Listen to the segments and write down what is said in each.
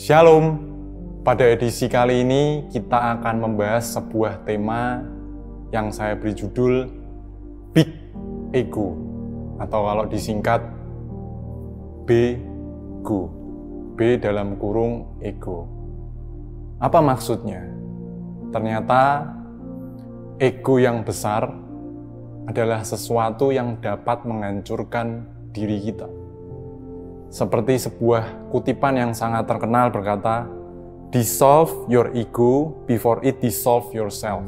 Shalom, pada edisi kali ini kita akan membahas sebuah tema yang saya beri judul Big Ego, atau kalau disingkat BEGO, B dalam kurung ego. Apa maksudnya? Ternyata ego yang besar adalah sesuatu yang dapat menghancurkan diri kita. Seperti sebuah kutipan yang sangat terkenal berkata, "Dissolve your ego before it dissolve yourself."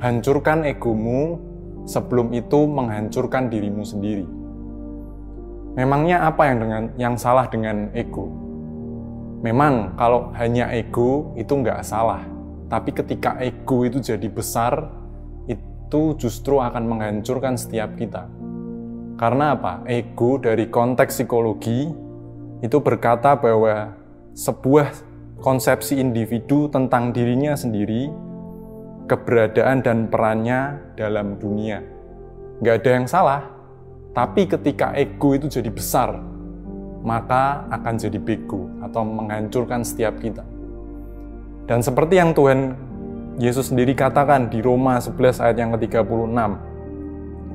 Hancurkan egomu sebelum itu menghancurkan dirimu sendiri. Memangnya apa yang salah dengan ego? Memang kalau hanya ego itu nggak salah, tapi ketika ego itu jadi besar, itu justru akan menghancurkan setiap kita. Karena apa? Ego dari konteks psikologi itu berkata bahwa sebuah konsepsi individu tentang dirinya sendiri, keberadaan dan perannya dalam dunia. Nggak ada yang salah, tapi ketika ego itu jadi besar, maka akan jadi bego atau menghancurkan setiap kita. Dan seperti yang Tuhan Yesus sendiri katakan di Roma 11 ayat yang ke-36,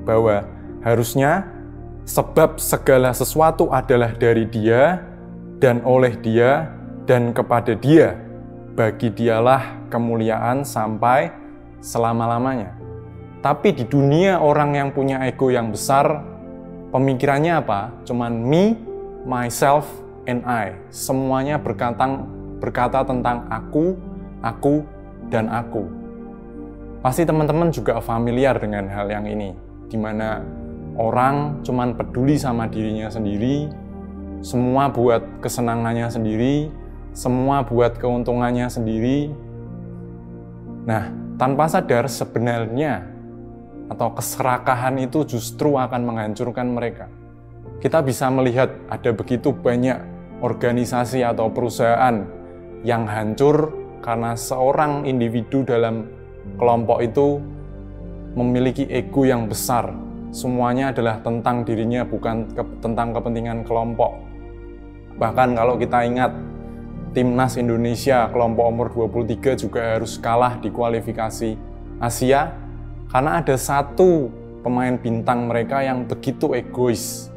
bahwa harusnya sebab segala sesuatu adalah dari Dia, dan oleh Dia, dan kepada Dia. Bagi Dialah kemuliaan sampai selama-lamanya. Tapi di dunia orang yang punya ego yang besar, pemikirannya apa? Cuman me, myself, and I. Semuanya berkata tentang aku, dan aku. Pasti teman-teman juga familiar dengan hal yang ini, di mana orang cuman peduli sama dirinya sendiri, semua buat kesenangannya sendiri, semua buat keuntungannya sendiri. Nah, tanpa sadar sebenarnya atau keserakahan itu justru akan menghancurkan mereka. Kita bisa melihat ada begitu banyak organisasi atau perusahaan yang hancur karena seorang individu dalam kelompok itu memiliki ego yang besar. Semuanya adalah tentang dirinya, bukan tentang kepentingan kelompok. Bahkan kalau kita ingat, Timnas Indonesia kelompok umur 23 juga harus kalah di kualifikasi Asia karena ada satu pemain bintang mereka yang begitu egois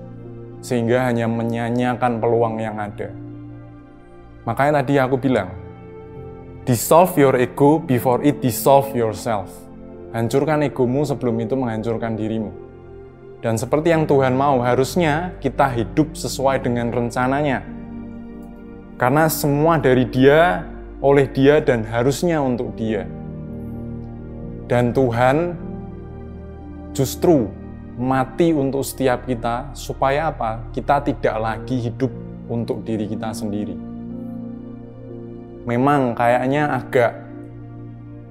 sehingga hanya menyanyiakan peluang yang ada. Makanya tadi aku bilang, dissolve your ego before it dissolve yourself. Hancurkan egomu sebelum itu menghancurkan dirimu. Dan seperti yang Tuhan mau, harusnya kita hidup sesuai dengan rencananya. Karena semua dari Dia, oleh Dia, dan harusnya untuk Dia. Dan Tuhan justru mati untuk setiap kita, supaya apa? Kita tidak lagi hidup untuk diri kita sendiri. Memang kayaknya agak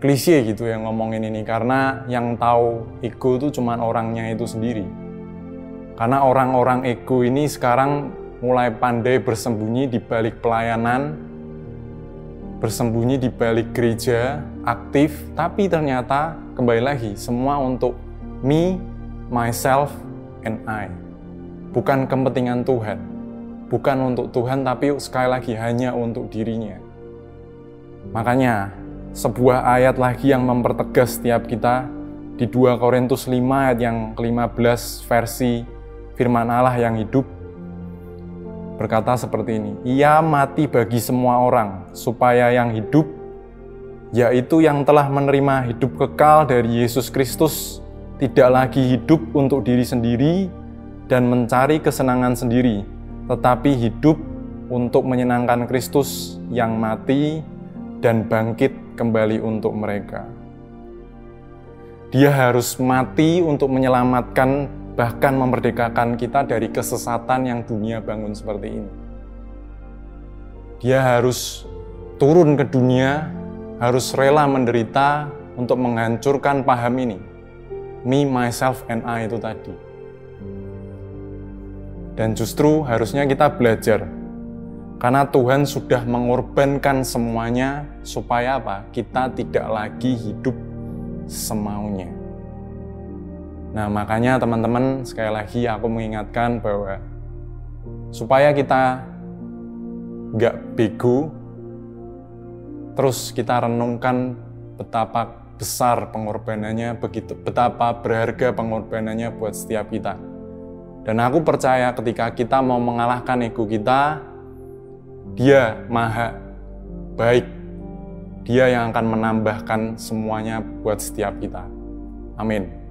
klise gitu yang ngomongin ini, karena yang tahu ego itu cuma orangnya itu sendiri. Karena orang-orang ego ini sekarang mulai pandai bersembunyi di balik pelayanan, bersembunyi di balik gereja, aktif, tapi ternyata kembali lagi semua untuk me, myself, and I. Bukan kepentingan Tuhan, bukan untuk Tuhan, tapi sekali lagi hanya untuk dirinya. Makanya sebuah ayat lagi yang mempertegas setiap kita di 2 Korintus 5 ayat yang ke-15 versi firman Allah yang hidup berkata seperti ini, Ia mati bagi semua orang, supaya yang hidup, yaitu yang telah menerima hidup kekal dari Yesus Kristus, tidak lagi hidup untuk diri sendiri dan mencari kesenangan sendiri, tetapi hidup untuk menyenangkan Kristus yang mati dan bangkit kembali untuk mereka. Dia harus mati untuk menyelamatkan, bahkan memerdekakan kita dari kesesatan yang dunia bangun seperti ini. Dia harus turun ke dunia, harus rela menderita untuk menghancurkan paham ini. Me, myself, and I itu tadi. Dan justru harusnya kita belajar. Karena Tuhan sudah mengorbankan semuanya supaya apa? Kita tidak lagi hidup semaunya. Nah, makanya teman-teman, sekali lagi aku mengingatkan bahwa supaya kita nggak bego, terus kita renungkan betapa besar pengorbanannya, betapa berharga pengorbanannya buat setiap kita. Dan aku percaya ketika kita mau mengalahkan ego kita, Dia maha baik. Dia yang akan menambahkan semuanya buat setiap kita. Amin.